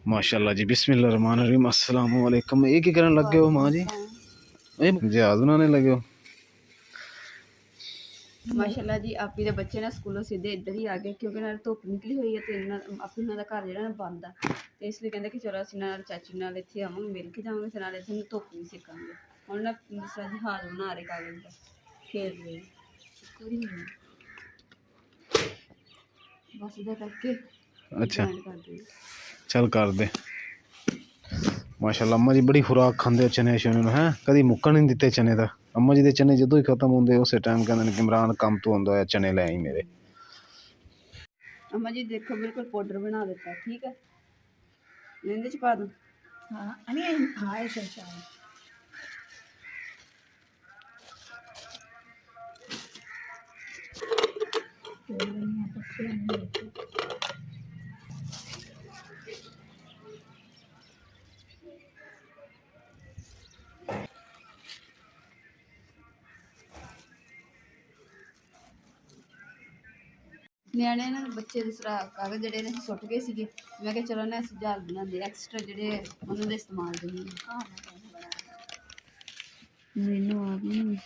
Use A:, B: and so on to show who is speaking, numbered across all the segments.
A: माशाल्लाह जी, बिस्मिल्लाहिर्रहमानिर्रहीम, अस्सलाम वालेकुम। ये क्या करने लग गए हो माँ जी? ये जहाज बनाने लगे हो?
B: माशाल्लाह जी, आप ही दे बच्चे ना स्कूलों सीधे इधर ही आ गए क्योंकि ना धुप निकली हुई है तो अपने उन्होंने घर जो बंद है तो इसलिए कहते कि चलो असं नाल चाची नाल इतने आवांगे, मिल के जावांगे तो नाले इतने धुप भी सेकांगे। हम ना दूसरा जहाज बना रहे कागज का, खेल रहे बस इधर करके
A: अच्छा
B: ज्वाइन कर दे।
A: चल कर दे। माशाल्लाह अम्मा जी बड़ी खुराक खांदे चने शने हैं, कभी मुक्कन नहीं दिते चने का। अम्मा जी के चने जो ही खत्म होंगे उस टाइम कहते कि इमरान कम तो आंदा है, चने ले आई मेरे।
B: अम्मा जी देखो बिल्कुल पाउडर बना देता है, ठीक है इहदे च पा दूं?
C: हाँ ऐसे
B: ਨਿਆਣੇ ਨਾ ਬੱਚੇ ਦੇ ਸਰਾ ਕਾਗਜ਼ ਜਿਹੜੇ ਨੇ ਸੁੱਟ ਗਏ ਸੀਗੇ, ਮੈਂ ਕਿਹਾ ਚਲੋ ਨਾ ਅਸੀਂ ਜਹਾਜ਼ ਬਣਾਉਂਦੇ ਐਕਸਟਰਾ ਜਿਹੜੇ ਉਹਨਾਂ ਦੇ ਇਸਤੇਮਾਲ ਦੇ ਲਈ। ਮੈਨੂੰ ਆਪ ਨਹੀਂ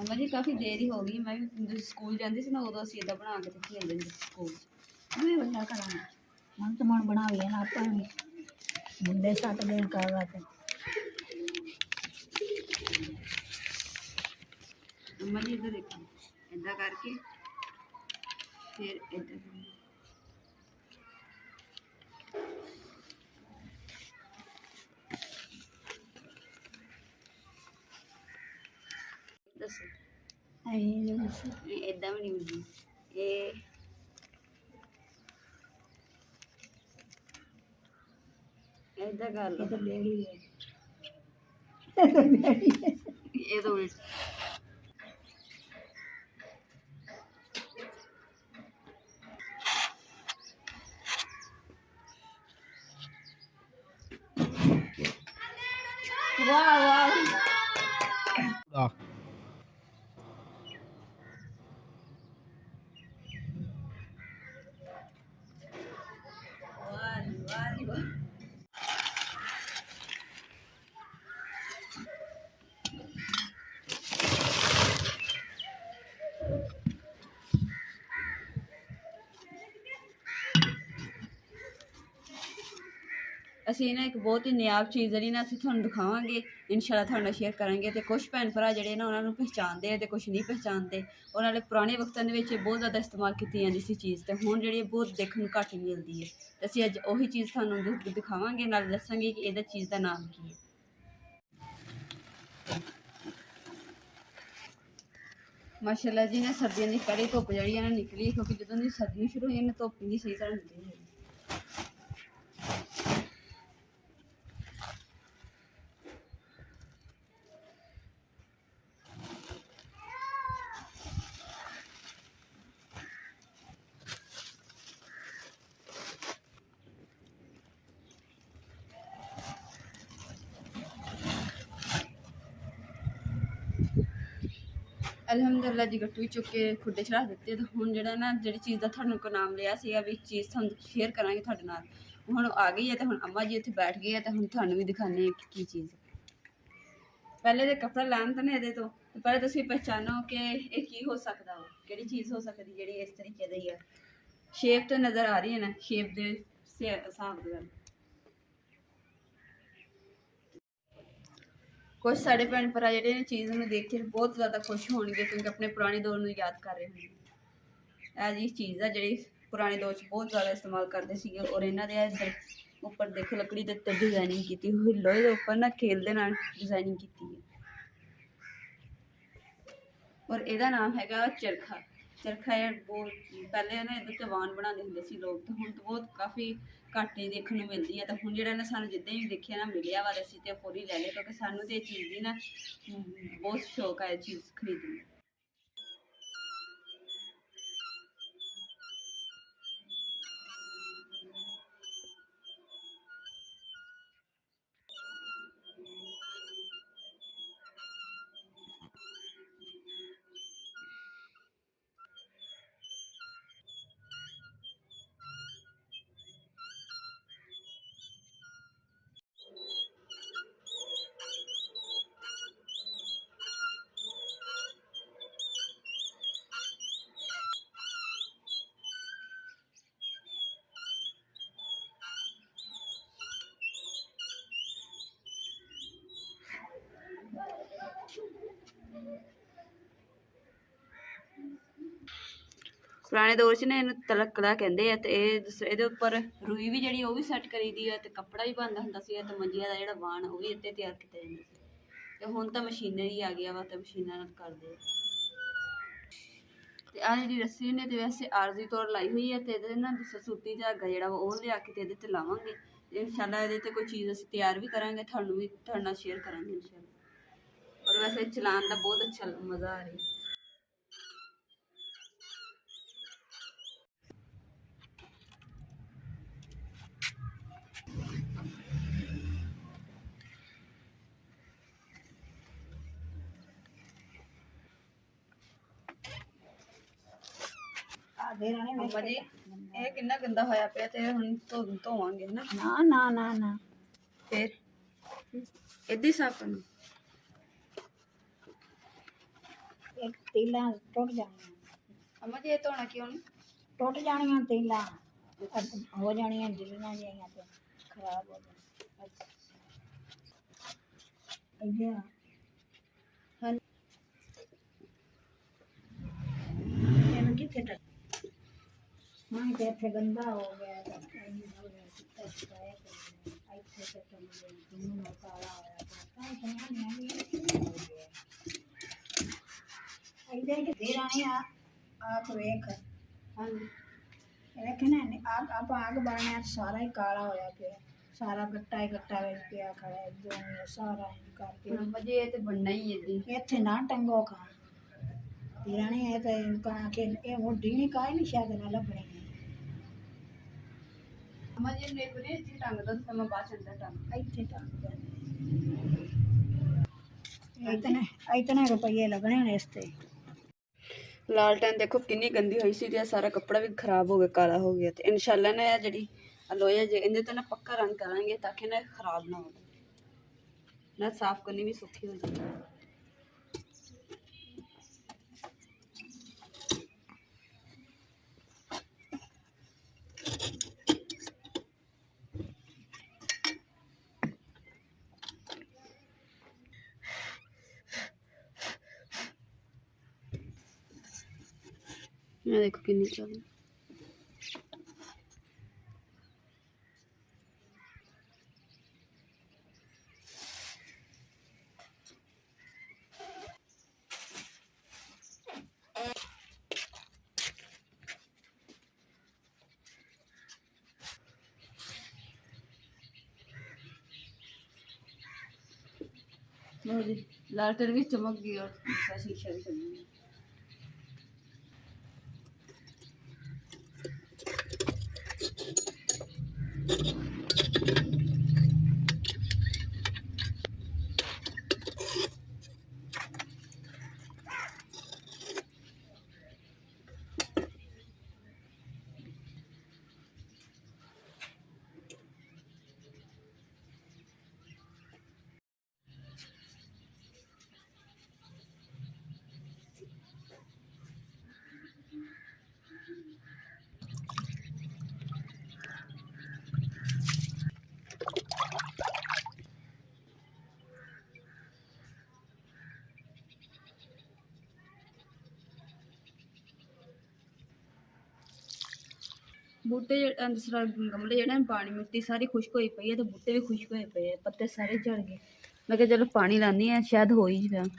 B: अम्मा जी काफ़ी देर ही हो गई, मैं भी स्कूल जाती सी ना उदों असीं इदां बना के ते खेलदे हुंदे सी स्कूल च।
C: मैं बंदा करा मन तो मन बना लिया ना अपन मुंडे साथ दिन कर रहा था।
B: अम्मा जी इधर देखो, इदां करके फिर इधर दसो इदां भी नहीं होंदी ये इदां कर लो।
C: तो बेड़ी है
B: ये तो उल्ट वाह वाह वाह वाह। ਅਸੀਂ ਨਾ ਇੱਕ ਬਹੁਤ ਹੀ ਨਿਆਬ ਚੀਜ਼ ਜਿਹੜੀ ਨਾ ਅਸੀਂ ਤੁਹਾਨੂੰ ਦਿਖਾਵਾਂਗੇ, ਇਨਸ਼ਾਅੱਲਾ ਤੁਹਾਡੇ ਨਾਲ ਸ਼ੇਅਰ ਕਰਾਂਗੇ। ਤੇ ਕੁਝ ਭੈਣ ਭਰਾ ਜਿਹੜੇ ਨਾ ਉਹਨਾਂ ਨੂੰ ਪਹਿਚਾਣਦੇ ਆ ਤੇ ਕੁਝ ਨਹੀਂ ਪਹਿਚਾਣਦੇ। ਉਹਨਾਂ ਨੇ ਪੁਰਾਣੇ ਵਕਤਾਂ ਦੇ ਵਿੱਚ ਬਹੁਤ ਜ਼ਿਆਦਾ ਇਸਤੇਮਾਲ ਕੀਤੀ ਜਾਂਦੀ ਸੀ ਚੀਜ਼, ਤੇ ਹੁਣ ਜਿਹੜੀ ਬਹੁਤ ਦੇਖਣ ਨੂੰ ਘੱਟ ਮਿਲਦੀ ਹੈ। ਤੇ ਅਸੀਂ ਅੱਜ ਉਹੀ ਚੀਜ਼ ਤੁਹਾਨੂੰ ਦਿਖਾਵਾਂਗੇ, ਨਾਲ ਦੱਸਾਂਗੇ ਕਿ ਇਹਦਾ ਚੀਜ਼ ਦਾ ਨਾਮ ਕੀ ਹੈ। ਮਾਸ਼ਾਅੱਲਾ ਜੀ ਨੇ ਸਰਦੀਆਂ ਦੀ ਕੜੀ ਧੁੱਪ ਜਿਹੜੀ ਹੈ ਨਾ ਨਿਕਲੀ, ਕਿਉਂਕਿ ਜਦੋਂ ਦੀ ਸਰਦੀਆਂ ਸ਼ੁਰੂ ਹੋਈਆਂ ਨੇ ਧੁੱਪ ਨਹੀਂ ਸਹੀ ਤਰ੍ਹਾਂ ਨਿਕਲੀ ਹੈ। अलहमदुलिल्लाह जी गट्टू चुक के खुडे चढ़ा दिते। तो हुण जिहड़ा ना जिहड़ी चीज़ का तुहानूं को नाम लिया सीगा भी चीज़ तुहानूं शेयर करांगे तुहाडे नाल, हुण आ गई है। तो हुण अम्मा जी उत्थे बैठ गए हैं, तो हुण तुहानूं भी दिखाने की चीज़। पहले तो कपड़ा लैन तो नहीं इहदे तो पहले तुसीं पहचानो कि ये की हो सकदा वा, किहड़ी चीज़ हो सकदी जिहड़ी इस तरीके दी है। शेप तो नज़र आ रही है ना, शेप दे हिसाब दे नाल कुछ साढ़े भैन भरा जिहड़े ने चीज़ नूं देख के बहुत ज़्यादा खुश होणगे, क्योंकि अपने पुराने दौर नूं याद कर रहे होंगे। ਇਹ जी चीज़ है जिहड़ी पुराने दौर च बहुत ज़्यादा इस्तेमाल करते सीगे। और इन्हां दे इधर उपर देखो लकड़ी दे उत्ते डिजाइनिंग की हुई, लोहे के उपर ना खेल दे नाल डिजाइनिंग की है। और इहदा नाम हैगा चरखा। चरखा बहुत पहले ना इधर चवान बनाते होंगे सी लोग, तो हुण तो बहुत काफ़ी घट ही देखने को मिलती है। तो हुण जिहड़ा ना सानूं जिद्दां ही देखिया ना मिलिया वा, असीं ते फौरी ले लिया, क्योंकि सानूं ते चीज़ दी ना बहुत शौक है चीज़ खरीदने। ਪੁਰਾਣੇ ਦੌਰ 'ਚ ਨਾ ਇਹਨੂੰ ਤਲਕੜਾ ਕਹਿੰਦੇ ਆ। ਤੇ ਇਹਦੇ ਉੱਪਰ ਰੂਈ ਵੀ ਜਿਹੜੀ ਉਹ ਵੀ ਸੈੱਟ ਕਰੀਦੀ ਆ, ਤੇ ਕੱਪੜਾ ਵੀ ਬਣਦਾ ਹੁੰਦਾ ਸੀ, ਤੇ ਮੰਜੀਆਂ ਦਾ ਜਿਹੜਾ ਵਾਣ ਉਹ ਵੀ ਇੱਥੇ ਤਿਆਰ ਕੀਤਾ ਜਾਂਦਾ ਸੀ। ਤੇ ਹੁਣ ਤਾਂ ਮਸ਼ੀਨਰੀ ਆ ਗਿਆ ਵਾ, ਤੇ ਮਸ਼ੀਨਾਂ ਨਾਲ ਕਰਦੇ ਆ। ਤੇ ਆਹ ਜਿਹੜੀ ਰੱਸੀ ਨੇ ਤੇ ਵੈਸੇ ਆਰਜ਼ੀ ਤੌਰ ਲਾਈ ਹੋਈ ਹੈ, ਤੇ ਇਹਦੇ ਨਾਲ ਸੂਤੀ ਧਾਗਾ ਜਿਹੜਾ ਵਾ ਉਹ ਲਿਆ ਕੇ ਤੇ ਇਹਦੇ ਤੇ ਲਾਵਾਂਗੇ। ਇਨਸ਼ਾਅੱਲਾ ਇਹਦੇ ਤੇ ਕੋਈ ਚੀਜ਼ ਅਸੀਂ ਤਿਆਰ ਵੀ ਕਰਾਂਗੇ, ਤੁਹਾਨੂੰ ਵੀ ਤੁਹਾਡੇ ਨਾਲ ਸ਼ੇਅਰ ਕਰਾਂਗੇ ਇਨਸ਼ਾਅੱਲਾ। ਔਰ ਵੈਸੇ ਚਲਾਉਣ ਦਾ ਬਹੁਤ ਅੱਛਾ ਮਜ਼ਾ ਆ ਰਿਹਾ।
C: ਦੇ ਰਾਣੇ
B: ਮੰਮਾ ਜੀ ਇਹ ਕਿੰਨਾ ਗੰਦਾ ਹੋਇਆ ਪਿਆ, ਤੇ ਹੁਣ ਧੋਵਾਂਗੇ ਨਾ।
C: ਨਾ ਨਾ ਨਾ ਨਾ
B: ਫਿਰ ਇੱਦਾਂ ਹੀ ਸਾਫ਼ ਕਰਨਾ।
C: ਇੱਕ ਤੀਲਾਂ ਟੁੱਟ ਜਾਣੀਆਂ,
B: ਮੰਮਾ ਜੀ ਇਹ ਧੋਣਾ ਕਿਉਂ ਨਹੀਂ?
C: ਟੁੱਟ ਜਾਣੀਆਂ ਤੀਲਾਂ, ਹੋ ਜਾਣੀਆਂ ਜਿਹੀਆਂ ਜਿਹੀਆਂ ਤੇ ਖਰਾਬ ਹੋ ਜਾਣੀਆਂ। ਅੱਛਾ
B: ਹਾਂ
C: ਇਹਨੂੰ ਕਿੱਥੇ ਟੱਕ ਮਾਂ ਤੇ ਇੱਥੇ ਗੰਦਾ ਹੋ ਗਿਆ, ਤਾਂ ਇਹਨੂੰ ਹੋ ਗਿਆ ਕਿੱਥੇ ਸਕਾਇਆ ਕਰਨਾ ਇੱਥੇ ਤੇ ਤੁਹਾਨੂੰ ਨੂੰ ਕਾਲਾ ਹੋਇਆ ਤਾਂ ਸਮਝ ਨਹੀਂ ਹੋ ਗਿਆ। ਇਹਦੇ ਕਿ ਦੇ ਰਾਣੀ ਆਪ ਵੇਖ
B: ਹਾਂਜੀ
C: ਵੇਖਣਾ ਆਪਾਂ ਆਗ ਬਾਣਿਆ ਸਾਰਾ ਹੀ ਕਾਲਾ ਹੋਇਆ ਪਿਆ, ਸਾਰਾ ਗੱਟਾ ਹੀ ਗੱਟਾ ਵਿੱਚ ਪਿਆ ਖੜਾ ਜੋ ਸਾਰਾ ਕਰਕੇ।
B: ਮੰਮਾ ਜੀ ਇਹ ਤੇ ਬਣਨਾ ਹੀ ਏਦਾਂ।
C: ਇੱਥੇ ਨਾ ਟੰਗੋ ਖਾ ਰਾਣੀ, ਇਹ ਤਾਂ ਕਹਾ ਕਿ ਇਹ ਮੁੱਢੀ ਨਹੀਂ ਕਾਹ ਨਹੀਂ ਸ਼ਾਇਦ ਨਾ ਲੱਭਣੀ।
B: ਮੰਮਾ ਜੀ ਨੇ ਬਰੇ ਇੱਥੇ ਟੰਗ ਦੋ, ਤੇ ਮੈਂ ਬਾਅਦ ਚ ਅੰਦਰ ਟੰਗ।
C: ਇੱਥੇ ਟੰਗ ਇਤਨੇ ਰੁਪਏ ਲੱਗਣੇ ਨੇ ਇਸ ਤੇ।
B: ਲਾਲਟਨ ਦੇਖੋ ਕਿੰਨੀ ਗੰਦੀ ਹੋਈ ਸੀ, ਤੇ ਸਾਰਾ ਕੱਪੜਾ ਵੀ ਖਰਾਬ ਹੋ ਗਿਆ, ਕਾਲਾ ਹੋ ਗਿਆ। ਤੇ ਇਨਸ਼ਾਅੱਲਾ ਨਾ ਜਿਹੜੀ ਲੋਹਾ ਜੇ ਇਹਦੇ ਤੇ ਨਾ ਪੱਕਾ ਰੰਗ ਕਰਾਂਗੇ, ਤਾਂ ਕਿ ਨਾ ਖਰਾਬ ਨਾ ਹੋਵੇ, ਨਾ ਸਾਫ਼ ਕਰਨੀ ਵੀ ਸੌਖੀ ਹੋ ਜਾਵੇ। ये देखो कितनी चल लालटेन भी चमक गई और शीशा भी चमक गया। बूटे दूसरा गमले जड़े पानी मिट्टी सारी खुश्क हुई पई है, तो बूटे भी खुश्क हुए पे, पत्ते सारे झड़ गए। मैं क्या चलो पानी लानी है, शायद हो ही जाए।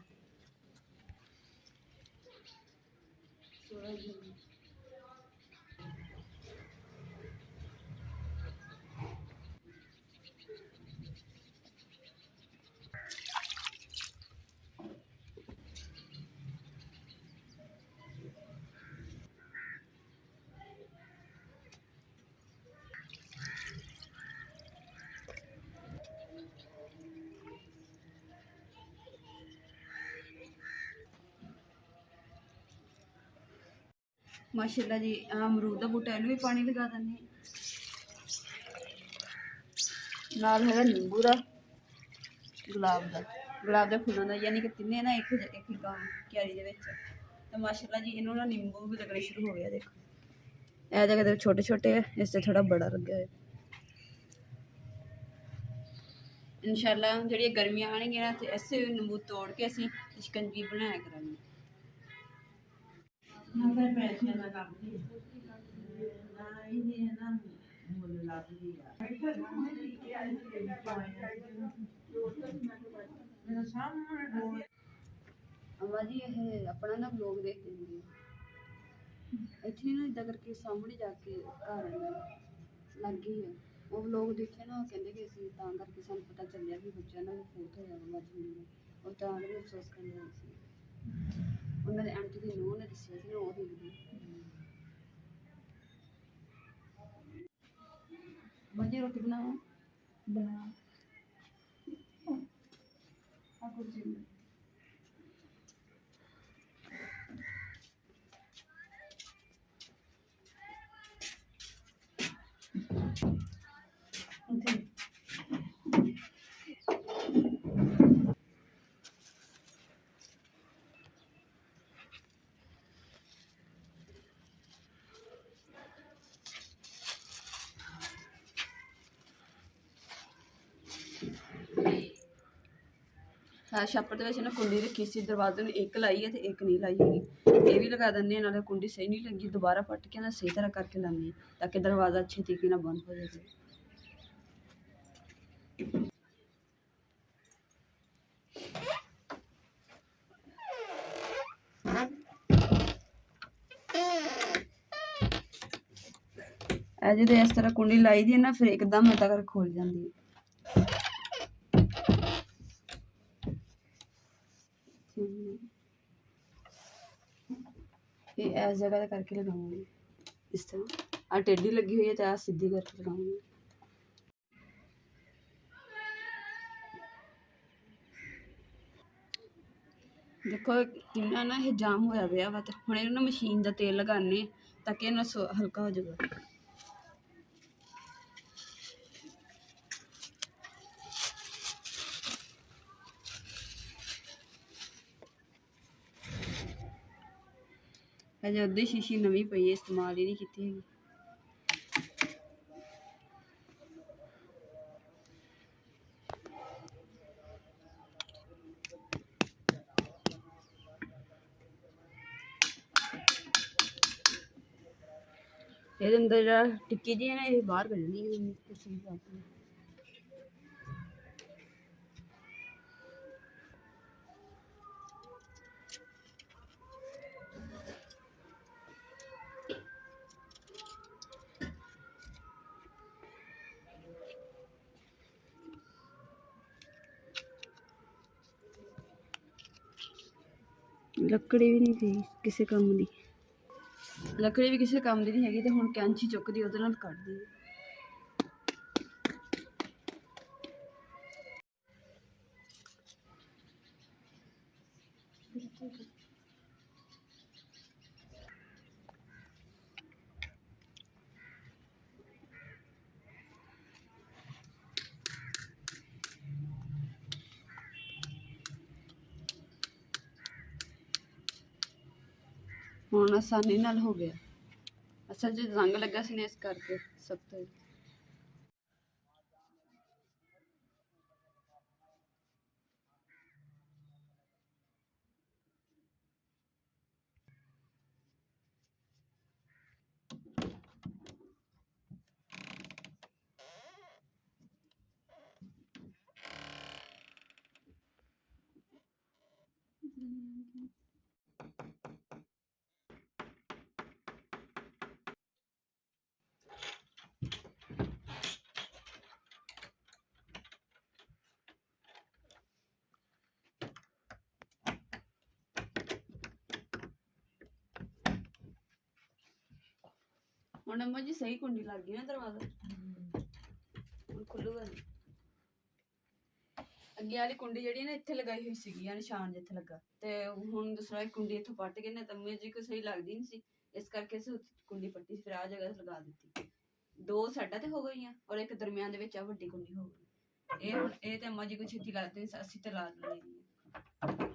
B: माशाल्लाह जी अमरूद का बूटा इन्हू भी पानी लगा दें, नाल है नींबू का, गुलाब के फुलों का, यानी कि तिन्ने ना एक क्यारी दे विच। तो माशाल्लाह जी इन्हों ना नींबू भी लगने शुरू हो गया। देखो ए जगह छोटे छोटे है, इससे थोड़ा बड़ा लगे है। इंशाल्लाह जी गर्मियां आएंगी ना, तो ऐसे नींबू तोड़ के असीं शिकंजी बनाया करांगे। ਅੰਮਾ ਜੀ ਇਹ ਆਪਣਾ ਨਾ ਵਲੋਗ ਦੇਖਦੇ ਹੁੰਦੇ ਆ ਇੱਥੇ ਨਾ ਇਦਾਂ ਕਰਕੇ ਸਾਹਮਣੇ ਜਾ ਕੇ ਘਰ ਲੱਗ ਗਈ ਆ ਉਹ ਵਲੋਗ ਦੇਖਿਆ ਨਾ ਉਹ ਕਹਿੰਦੇ ਕਿ ਅਸੀਂ ਤਾਂ ਕਰਕੇ ਸਾਨੂੰ ਪਤਾ ਚੱਲਿਆ ਵੀ ਬੱਚਿਆਂ ਨਾਲ ਫੋਟ ਹੋਇਆ ਮਜਬੂਰੀ ਨਾਲ ਉਹ ਤਾਂ ਵੀ ਅਫਸੋਸ ਕਰਨ ਲੱਗ ਸੀ ਉਹਨਾਂ ਦੇ ਆਂਟੀ ਦੀ ਨੂੰਹ ਨੇ ਦੱਸਿਆ ਸੀ ਉਹ ਦੇਖਦੀ ਬੱਚੇ ਰੋਟੀ ਬਣਾਓ
C: ਬਣਾ
B: ਆ ਕੁਰਸੀ
C: ਉੱਥੇ
B: ਛਾਪਰ ਦੇ ਵਿੱਚ ਨਾ ਕੁੰਡੀ ਰੱਖੀ ਸੀ ਦਰਵਾਜ਼ੇ ਨੂੰ ਇੱਕ ਲਾਈ ਹੈ ਤੇ ਇੱਕ ਨਹੀਂ ਲਾਈ ਹੈਗੀ ਇਹ ਵੀ ਲਗਾ ਦਿੰਦੇ ਆ ਨਾਲੇ ਕੁੰਡੀ ਸਹੀ ਨਹੀਂ ਲੱਗੀ ਦੁਬਾਰਾ ਪੱਟ ਕੇ ਨਾ ਸਹੀ ਤਰ੍ਹਾਂ ਕਰਕੇ ਲਾਉਂਦੇ ਹਾਂ ਤਾਂ ਕਿ ਦਰਵਾਜ਼ਾ ਅੱਛੇ ਤਰੀਕੇ ਨਾਲ ਬੰਦ ਹੋ ਜਾਵੇ ਇਹ ਜਦੋਂ ਇਸ ਤਰ੍ਹਾਂ ਕੁੰਡੀ ਲਾਈ ਦੀ ਹੈ ਨਾ ਫਿਰ ਇੱਕਦਮ ਏਦਾਂ ਕਰਕੇ ਖੁੱਲ ਜਾਂਦੀ ਹੈ ਇਹ ਇਸ ਜਗ੍ਹਾ ਤੇ ਕਰਕੇ ਲਗਾਵਾਂਗੇ ਇਸ ਤਰ੍ਹਾਂ ਆ ਟੇਢੀ ਲੱਗੀ ਹੋਈ ਹੈ ਤੇ ਆ ਸਿੱਧੀ ਕਰਕੇ ਲਗਾਵਾਂਗੇ ਦੇਖੋ ਕਿੰਨਾ ਨਾ ਇਹ ਜਾਮ ਹੋਇਆ ਪਿਆ ਵਾ ਤੇ ਹੁਣ ਇਹਨੂੰ ਨਾ ਮਸ਼ੀਨ ਦਾ ਤੇਲ ਲਗਾਉਂਦੇ ਤਾਂ ਕਿ ਇਹਨਾਂ ਹਲਕਾ ਹੋ ਜਾਊਗਾ ਅਜੇ ਅੱਧੀ ਸ਼ੀਸ਼ੀ ਨਵੀਂ ਪਈ ਹੈ ਇਸਤੇਮਾਲ ਹੀ ਨਹੀਂ ਕੀਤੀ ਹੈਗੀ ਇਹਦੇ ਅੰਦਰ ਜਿਹੜਾ ਟਿੱਕੀ ਜੀ ਹੈ ਨਾ ਇਹ ਬਾਹਰ ਕੱਢਣੀ ਹੈ ਕੁਛ ਨਹੀਂ ਕਰਦੀ ਲੱਕੜੀ ਵੀ ਨਹੀਂ ਸੀ ਕਿਸੇ ਕੰਮ ਦੀ ਲੱਕੜੀ ਵੀ ਕਿਸੇ ਕੰਮ ਦੀ ਨਹੀਂ ਹੈਗੀ ਤੇ ਹੁਣ ਕੈਂਚੀ ਚੁੱਕਦੀ ਉਹਦੇ ਨਾਲ ਕੱਢਦੀ ਹੁਣ ਆਸਾਨੀ ਨਾਲ ਹੋ ਗਿਆ ਅਸਲ 'ਚ ਰੰਗ ਲੱਗਾ ਸੀ ਨੇ ਇਸ ਕਰਕੇ ਸਭ ਤੋਂ ਹੁਣ ਅੰਮਾ ਜੀ ਸਹੀ ਕੁੰਡੀ ਲੱਗ ਗਈ ਨਾ ਦਰਵਾਜ਼ਾ ਹੁਣ ਖੁੱਲੂਗਾ ਨਹੀਂ ਅੱਗੇ ਵਾਲੀ ਕੁੰਡੀ ਜਿਹੜੀ ਨਾ ਇੱਥੇ ਲਗਾਈ ਹੋਈ ਸੀਗੀ ਆ ਨਿਸ਼ਾਨ ਜਿੱਥੇ ਲੱਗਾ ਤੇ ਹੁਣ ਦੂਸਰਾ ਕੁੰਡੀ ਇੱਥੋਂ ਪੱਟ ਕੇ ਨਾ ਤਾਂ ਅੰਮਾ ਜੀ ਕੋਈ ਸਹੀ ਲੱਗਦੀ ਨਹੀਂ ਸੀ ਇਸ ਕਰਕੇ ਅਸੀਂ ਕੁੰਡੀ ਪੱਟੀ ਫਿਰ ਆ ਜਗ੍ਹਾ ਤੇ ਲਗਾ ਦਿੱਤੀ ਦੋ ਸਾਈਡਾਂ ਤੇ ਹੋ ਗਈਆਂ ਔਰ ਇੱਕ ਦਰਮਿਆਨ ਦੇ ਵਿੱਚ ਆ ਵੱਡੀ ਕੁੰਡੀ ਹੋ ਗਈ ਇਹ ਹੁਣ ਇਹ ਤੇ ਅੰਮਾ ਜੀ ਕੋਈ ਛੇਤੀ ਲੱਗਦੇ ਅਸੀਂ ਤੇ ਲਾ ਲੈਂਦੇ